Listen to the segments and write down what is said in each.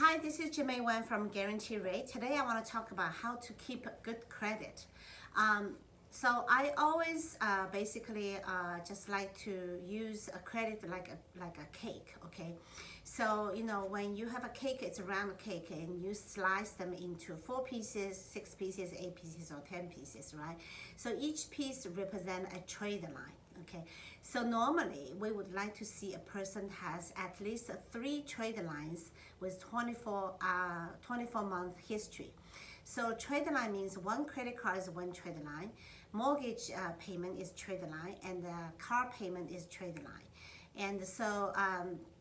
Hi, this is Jimei Wan from Guarantee Rate. Today I want to talk about how to keep good credit. So I always just like to use a credit like a cake, okay? So, you know, when you have a cake, it's a round cake and you slice them into 4 pieces, 6 pieces, 8 pieces, or 10 pieces, right? So each piece represents a trade line. Okay, so normally we would like to see a person has at least 3 trade lines with 24-month history. So trade line means one credit card is one trade line, mortgage payment is trade line, and car payment is trade line. And so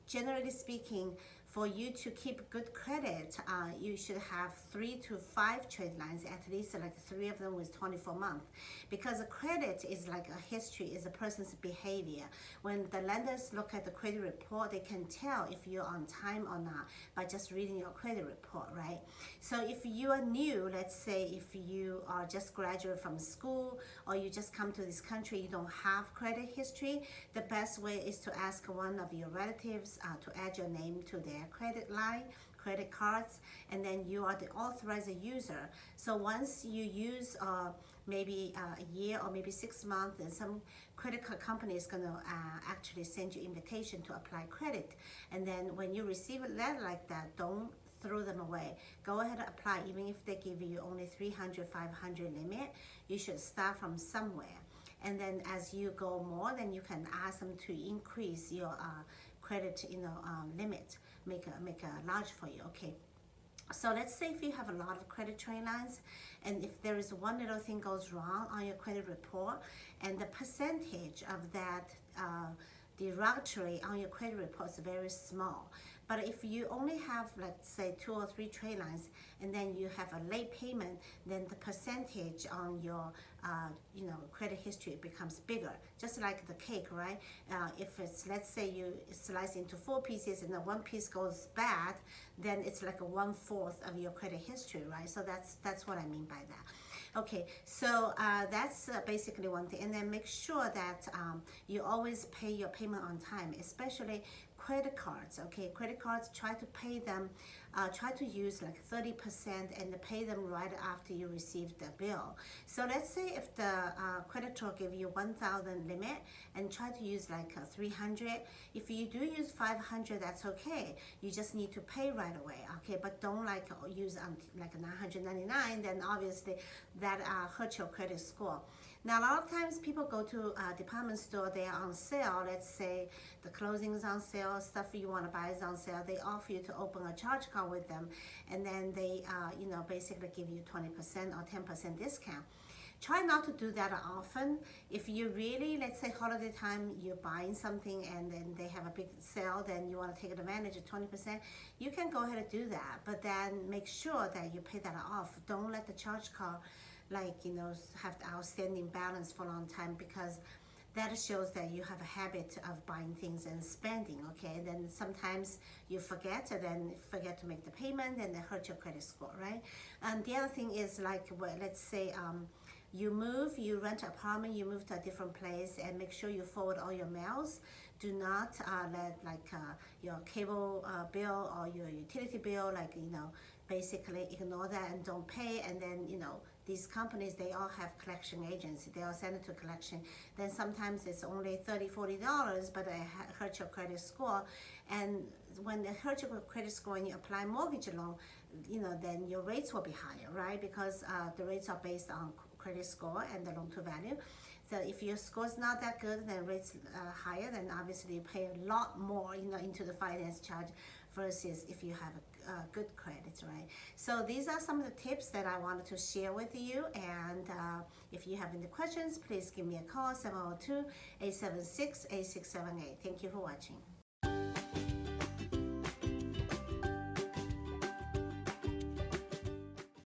generally speaking, for you to keep good credit, you should have 3 to 5 trade lines, at least like 3 of them with 24 months. Because a credit is like a history, is a person's behavior. When the lenders look at the credit report, they can tell if you're on time or not by just reading your credit report, right? So if you are new, let's say if you are just graduate from school or you just come to this country, you don't have credit history, the best way is to ask one of your relatives to add your name to their credit line, credit cards, and then you are the authorized user. So once you use maybe a year or maybe 6 months, and some credit card company is going to actually send you invitation to apply credit. And then when you receive a letter like that, don't throw them away. Go ahead and apply. Even if they give you only 300, 500 limit, you should start from somewhere. And then as you go more, then you can ask them to increase your credit, limit, make a large for you. Okay. So let's say if you have a lot of credit trade lines, and if there is one little thing goes wrong on your credit report, and the percentage of that derogatory on your credit report is very small. But if you only have, let's say, 2 or 3 trade lines, and then you have a late payment, then the percentage on your credit history becomes bigger. Just like the cake, right? If it's, let's say you slice into 4 pieces and the 1 piece goes bad, then it's like a 1/4 of your credit history, right? So that's what I mean by that. Okay, so that's basically one thing. And then make sure that you always pay your payment on time, especially credit cards. Okay, credit cards, try to pay them, try to use like 30% and pay them right after you receive the bill. So let's say if the creditor give you 1,000 limit and try to use like 300. If you do use 500, that's okay. You just need to pay right away. Okay, but don't like use like 999. Then obviously that hurts your credit score. Now a lot of times people go to a department store, they are on sale. Let's say the clothing is on sale, stuff you want to buy is on sale. They offer you to open a charge card with them, and then they basically give you 20% or 10% discount. Try not to do that often. If you really, let's say holiday time, you're buying something and then they have a big sale, then you want to take advantage of 20%, you can go ahead and do that. But then make sure that you pay that off. Don't let the charge card have the outstanding balance for a long time, because that shows that you have a habit of buying things and spending, okay? And then sometimes you forget, and then forget to make the payment, and it hurts your credit score, right? And the other thing is, like, well, let's say you move, you rent an apartment, you move to a different place, and make sure you forward all your mails. Do not let your cable bill or your utility bill, basically ignore that and don't pay. And then these companies, they all have collection agents, they all send it to collection. Then sometimes it's only $30-$40, but it hurts your credit score. And when it hurts your credit score and you apply mortgage loan, then your rates will be higher, right? Because the rates are based on credit score and the loan to value. So if your score is not that good, then rates higher, then obviously you pay a lot more into the finance charge versus if you have a good credit, right? So these are some of the tips that I wanted to share with you. And if you have any questions, please give me a call, 702-876-8678. Thank you for watching.